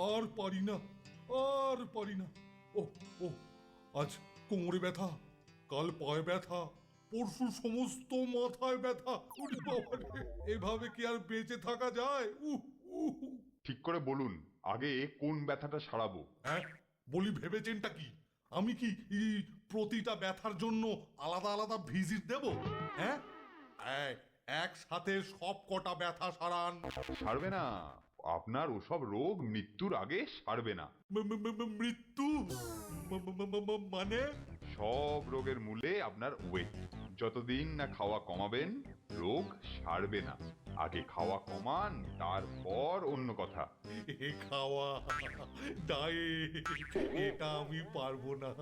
আর পারি না, আর পারি না। ও ও আজ কোমরে ব্যথা, কাল পায়ে ব্যথা, পরশু সমস্ত মাথায় ব্যথা। ওরে বাবা রে, এভাবে কি আর বেঁচে থাকা যায়? ঠিক করে বলুন, আগে কোন ব্যথাটা সারাবো? হ্যাঁ, বলি ভেবেছেনটা কি? আমি কি প্রতিটা ব্যথার জন্য আলাদা আলাদা ভিজিট দেব? হ্যাঁ, একসাথে সব কটা ব্যথা সারান। সারবে না, আপনার ওসব রোগ মৃত্যুর আগে সারবে না। মৃত্যু? মানে? সব রোগের মূলে আপনার ওয়েট। যতদিন না খাওয়া কমাবেন, রোগ সারবে না। আগে খাওয়া কমান, তারপর অন্য কথা। খাওয়া, ডায়েট, এটা আমি পারবো না।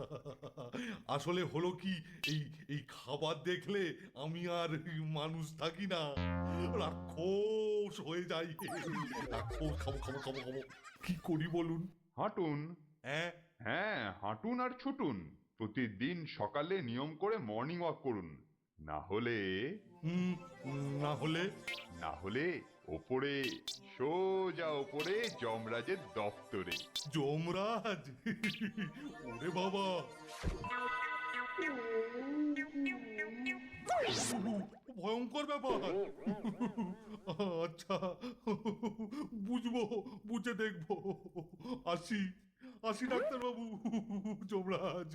আসলে হলো কি, এই এই খাবার দেখলে আমি আর মানুষ থাকি না, রাক্ষস হয়ে যাই। রাক্ষস, খাবো খাবো খাবো খাবো। কি করি বলুন? হাঁটুন। হ্যাঁ, হ্যাঁ, হাঁটুন আর ছুটুন। প্রতিদিন সকালে নিয়ম করে মর্নিং ওয়াক করুন। না হলে হুম, না হলে? না হলে ওপরে, সোজা ওপরে যমরাজের দপ্তরে। যমরাজ? ওরে বাবা, ভয়ঙ্কর ব্যাপার। আচ্ছা, বুঝবো, বুঝে দেখবো। আসি, আসি ডাক্তারবাবু। যমরাজ।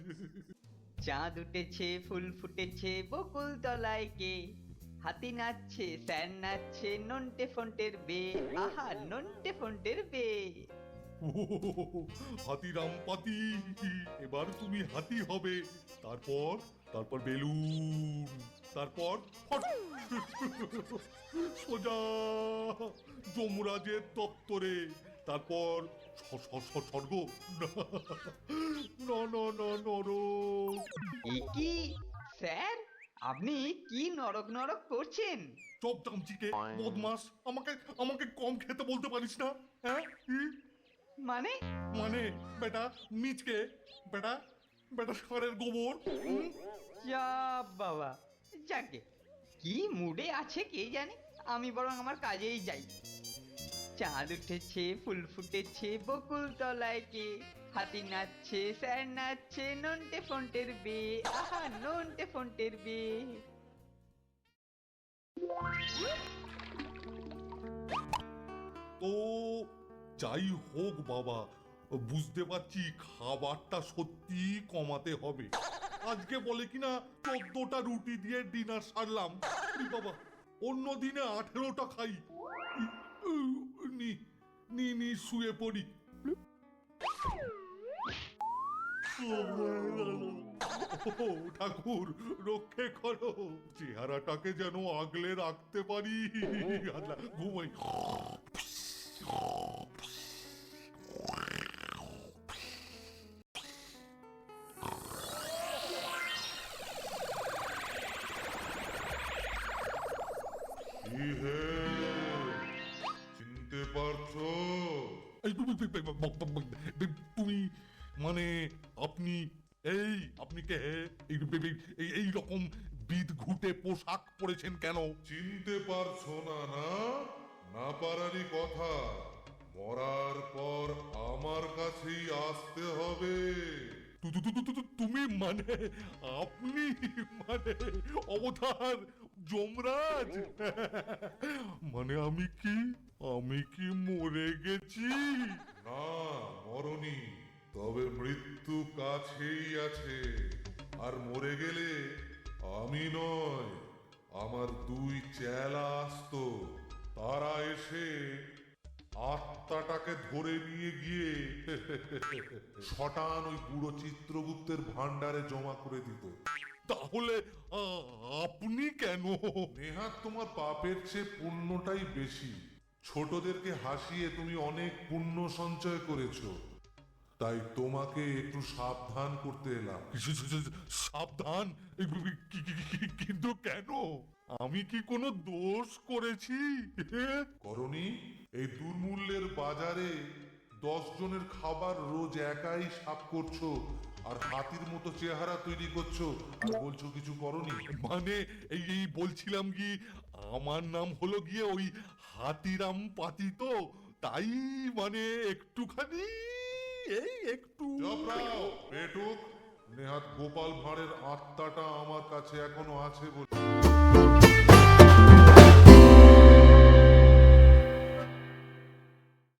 চাঁদ উঠেছে, ফুল ফুটেছে, বকুল তলায় কে? হাতি নাচছে, স্যার নাচছে, নন্টে ফন্টের বে, আহা নন্টে ফন্টের বে। হাতিরাম পাতি, এবার তুমি হাতি হবে। তারপর, তারপর বেলুন, তারপর ফট, সোজা যমরাজের দপ্তরে। তারপর স্বর্গ, না না না, নরক। এ কি স্যার, আপনি কি নরক নরক করছেন? চপ চামচিকে, বদমাস, আমাকে আমাকে কম খেতে বলতে পারিস না? হ্যাঁ, মানে? মানে বেটা মিচকে, বেটা বেটা ষাঁড়ের গোবর। যা বাবা, যাকে কি মুডে আছে কে জানে, আমি বরং আমার কাজেই যাই। চাঁদ উঠেছে, ফুল ফুটেছে, বকুল তলায় কে? হাতি নাচছে, স্যার নাচছে, নন্টে ফন্টের বে, আহা নন্টে ফন্টের বে। তো যাই হোক বাবা, বুঝতে পারছি খাবারটা সত্যি কমাতে হবে। আজকে বলে কিনা 14টা রুটি দিয়ে ডিনার সারলাম। ই বাবা, অন্য দিনে 18টা খাই। নি নি নি শুয়ে পড়ি। ও ঠাকুর, রক্ষে করো, চেহারাটাকে যেন আগলে রাখতে পারি। আল্লাহ, ঘুমাই। কি হে, চিনতে পারছো? তুমি মানে আপনি, আপনি কে? এই রকম বিদ ঘুটে পোশাক পরেছেন কেন? চিনতে পারছো না? না, না পারারই কথা। মরার পর আমার কাছেই আসতে হবে। তুমি মানে, আপনি মানে অবতার যমরাজ? মানে আমি কি মরে গেছি? না, মরনি, তবে মৃত্যু কাছেই আছে। আর মরে গেলে আমি নয়, আমার 2 চেলা আসতো। তারা এসে আত্মাটাকে ধরে নিয়ে গিয়ে শটান ওই বুড়ো চিত্রগুপ্তের ভান্ডারে জমা করে দিত। তাহলে আপনি কেন? নেহাত তোমার পাপের চেয়ে পুণ্যটাই বেশি। ছোটদেরকে হাসিয়ে তুমি অনেক পুণ্য সঞ্চয় করেছো, তাই তোমাকে একটু সাবধান করতে এলাম। সাবধান? কিন্তু কেন? আমি কি কোনো দোষ করেছি? করনি? এই দুর্মূল্যের বাজারে 10 জনের খাবার রোজ একাই সাফ করছো, আর হাতির মতো চেহারা তৈরি করছো, আর বলছো কিছু করনি। মানে এই বলছিলাম কি, আমার নাম হলো গিয়ে ওই হাতিরাম পাতি, তো তাই মানে একটুখানি, এই একটু। চপড়াও পেটুক, নেহাত গোপাল ভাঁড়ের আত্মাটা আমার কাছে এখনো আছে বলে